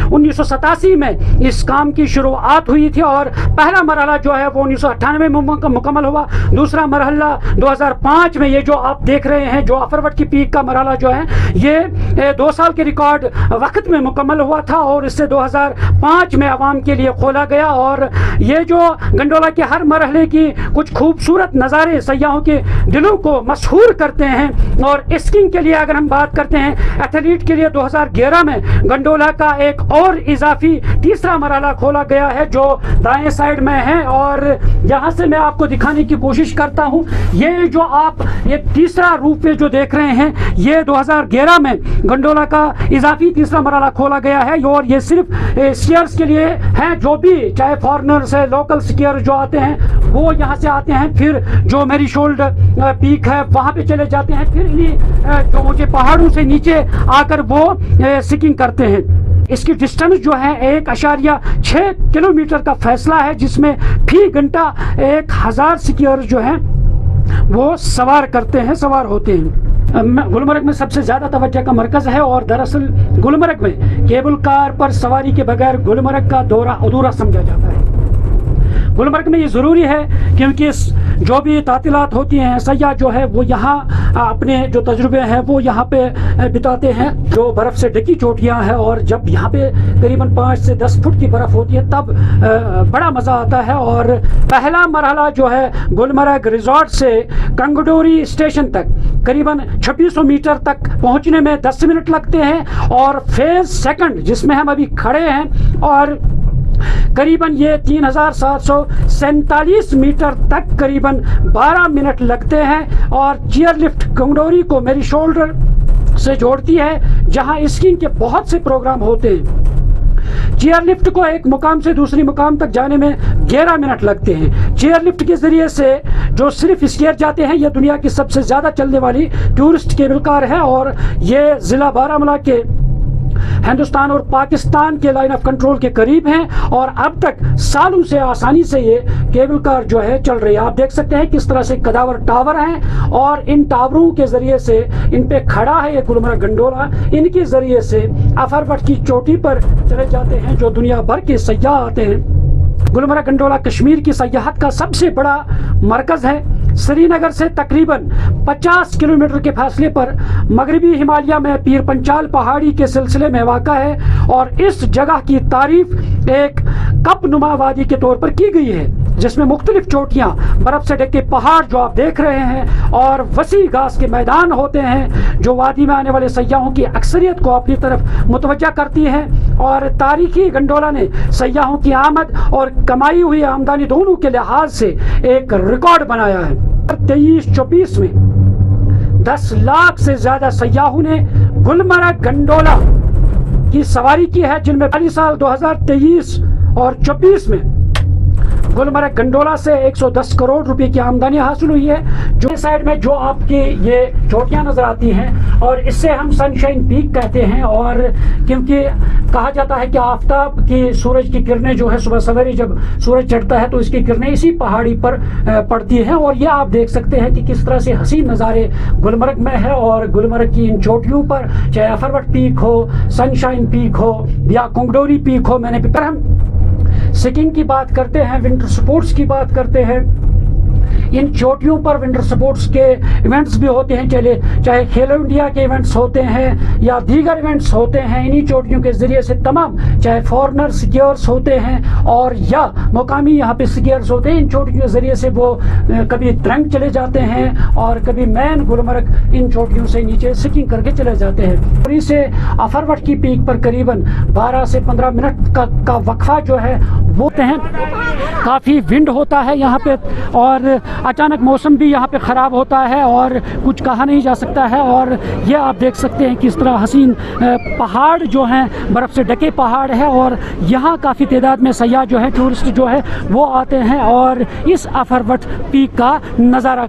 1987 میں اس کام کی شروعات ہوئی تھی اور پہلا مرحلہ جو ہے وہ 1998 میں مکمل ہوا. دوسرا مرحلہ 2005 میں یہ جو آپ دیکھ رہے ہیں جو افروٹ کی پیک کا مرحلہ جو ہے یہ 2 سال کے ریکارڈ وقت میں مکمل ہوا تھا اور اس سے 2005 میں عوام کے لیے کھولا گیا. اور یہ جو گنڈولا کے ہر مرحلے کی کچھ خوبصورت نظارے سیاحوں کے دلوں کو مسحور کرتے ہیں. اور اسکینگ کے لیے اگر ہم بات کرتے ہیں ایتھلیٹ کے لیے 2011 میں گنڈولا کا ایک اور اضافی تیسرا مرحلہ کھولا گیا ہے جو دائیں سائڈ میں ہے اور یہاں سے میں آپ کو دکھانے کی کوشش کرتا ہوں. یہ جو آپ یہ تیسرا روپ وے جو دیکھ رہے ہیں یہ 2011 میں گنڈولا کا اضافی تیسرا مرحلہ کھولا گیا ہے اور یہ صرف سکیئرز کے لیے ہیں جو بھی چاہے فارنرز ہے لوکل سکیئر جو آتے ہیں وہ یہاں سے آتے ہیں پھر جو میری شولڈ پیک ہے وہاں پہ چلے جاتے ہیں پھر انہیں جو اونچے پہاڑوں سے نیچے آ کر وہ سکینگ کرتے ہیں. اس کی ڈسٹنس جو ہے 1.6 کلومیٹر کا فاصلہ ہے جس میں فی گھنٹہ 1000 سکیئر جو ہیں وہ سوار ہوتے ہیں. گلمرگ میں سب سے زیادہ توجہ کا مرکز ہے اور دراصل گلمرگ میں کیبل کار پر سواری کے بغیر گلمرگ کا دورہ ادھورا سمجھا جاتا ہے. گلمرگ میں یہ ضروری ہے کیونکہ جو بھی تعطیلات ہوتی ہیں سیاح جو ہے وہ یہاں اپنے جو تجربے ہیں وہ یہاں پہ بتاتے ہیں. جو برف سے ڈھکی چوٹیاں ہیں اور جب یہاں پہ قریباً 5 سے 10 فٹ کی برف ہوتی ہے تب بڑا مزہ آتا ہے. اور پہلا مرحلہ جو ہے گلمرگ ریزورٹ سے کنگڈوری اسٹیشن تک قریباً 2600 میٹر تک پہنچنے میں 10 منٹ لگتے ہیں اور فیز سیکنڈ جس میں ہم ابھی کھڑے ہیں اور قریباً یہ 3747 میٹر تک قریباً 12 منٹ لگتے ہیں. اور چیئر لفٹ کنگڈوری کو میری شولڈر سے جوڑتی ہے جہاں اسکینگ کے بہت سے پروگرام ہوتے ہیں. چیئر لفٹ کو ایک مقام سے دوسری مقام تک جانے میں 11 منٹ لگتے ہیں. چیئر لفٹ کے ذریعے سے جو صرف اسکیئر جاتے ہیں یہ دنیا کی سب سے زیادہ چلنے والی ٹورسٹ کیبل کار ہے اور یہ ضلع بارہمولہ کے ہندوستان اور پاکستان کے لائن آف کنٹرول کے قریب ہیں اور اب تک سالوں سے آسانی سے یہ کیبل کار جو ہے چل رہی ہے. آپ دیکھ سکتے ہیں کس طرح سے قداور ٹاور ہیں اور ان ٹاوروں کے ذریعے سے ان پہ کھڑا ہے یہ گلمرگ گنڈولا. ان کے ذریعے سے افروٹ کی چوٹی پر چلے جاتے ہیں جو دنیا بھر کے سیاح آتے ہیں. گلمرگ گنڈولا کشمیر کی سیاحت کا سب سے بڑا مرکز ہے. سری نگر سے تقریباً 50 کلومیٹر کے فاصلے پر مغربی ہمالیہ میں پیر پنچال پہاڑی کے سلسلے میں واقع ہے اور اس جگہ کی تعریف ایک کپ نما وادی کے طور پر کی گئی ہے جس میں مختلف چوٹیاں برف سے ڈھکے پہاڑ جو آپ دیکھ رہے ہیں اور وسیع گھاس کے میدان ہوتے ہیں جو وادی میں آنے والے سیاحوں کی اکثریت کو اپنی طرف متوجہ کرتی ہیں. اور تاریخی گنڈولا نے سیاحوں کی آمد اور کمائی ہوئی آمدنی دونوں کے لحاظ سے ایک ریکارڈ بنایا ہے. 23-24 میں 10 لاکھ سے زیادہ سیاحوں نے گلمرگ گنڈولا کی سواری کی ہے جن میں پہلی سال 2023 اور 24 میں گلمرگ گنڈولا سے 110 کروڑ روپے کی آمدنی حاصل ہوئی ہے. جو سائڈ میں جو آپ کی یہ چوٹیاں نظر آتی ہیں اور اس سے ہم سن شائن پیک کہتے ہیں اور کیونکہ کہا جاتا ہے کہ آفتاب کی سورج کی کرنیں جو ہے صبح سویرے جب سورج چڑھتا ہے تو اس کی کرنیں اسی پہاڑی پر پڑتی ہیں. اور یہ آپ دیکھ سکتے ہیں کہ کس طرح سے حسین نظارے گلمرگ میں ہے اور گلمرگ کی ان چوٹیوں پر چاہے افروٹ پیک ہو سن شائن پیک ہو یا کنگڈوری پیک ہو. میں نے پر ہم سکینگ کی بات کرتے ہیں ونٹر سپورٹس کی بات کرتے ہیں. ان چوٹیوں پر ونٹر سپورٹس کے ایونٹس بھی ہوتے ہیں چاہے کھیلو انڈیا کے ایونٹس ہوتے ہیں یا دیگر ایونٹس ہوتے ہیں. انہی چوٹیوں کے ذریعے سے تمام چاہے فارنر سکیئرز ہوتے ہیں اور یا مقامی یہاں پہ سکیئرز ہوتے ہیں ان چوٹیوں کے ذریعے سے وہ کبھی ترنگ چلے جاتے ہیں اور کبھی مین گلمرگ ان چوٹیوں سے نیچے سکینگ کر کے چلے جاتے ہیں. اور اسے افروٹ کی پیک پر قریباً 12 سے 15 منٹ کا وقفہ جو ہے وہ ہیں. کافی ونڈ ہوتا ہے یہاں پہ اور اچانک موسم بھی یہاں پہ خراب ہوتا ہے اور کچھ کہا نہیں جا سکتا ہے. اور یہ آپ دیکھ سکتے ہیں کس طرح حسین پہاڑ جو ہیں برف سے ڈھکے پہاڑ ہے اور یہاں کافی تعداد میں سیاح جو ہے ٹورسٹ جو ہے وہ آتے ہیں اور اس افروٹ پیک کا نظارہ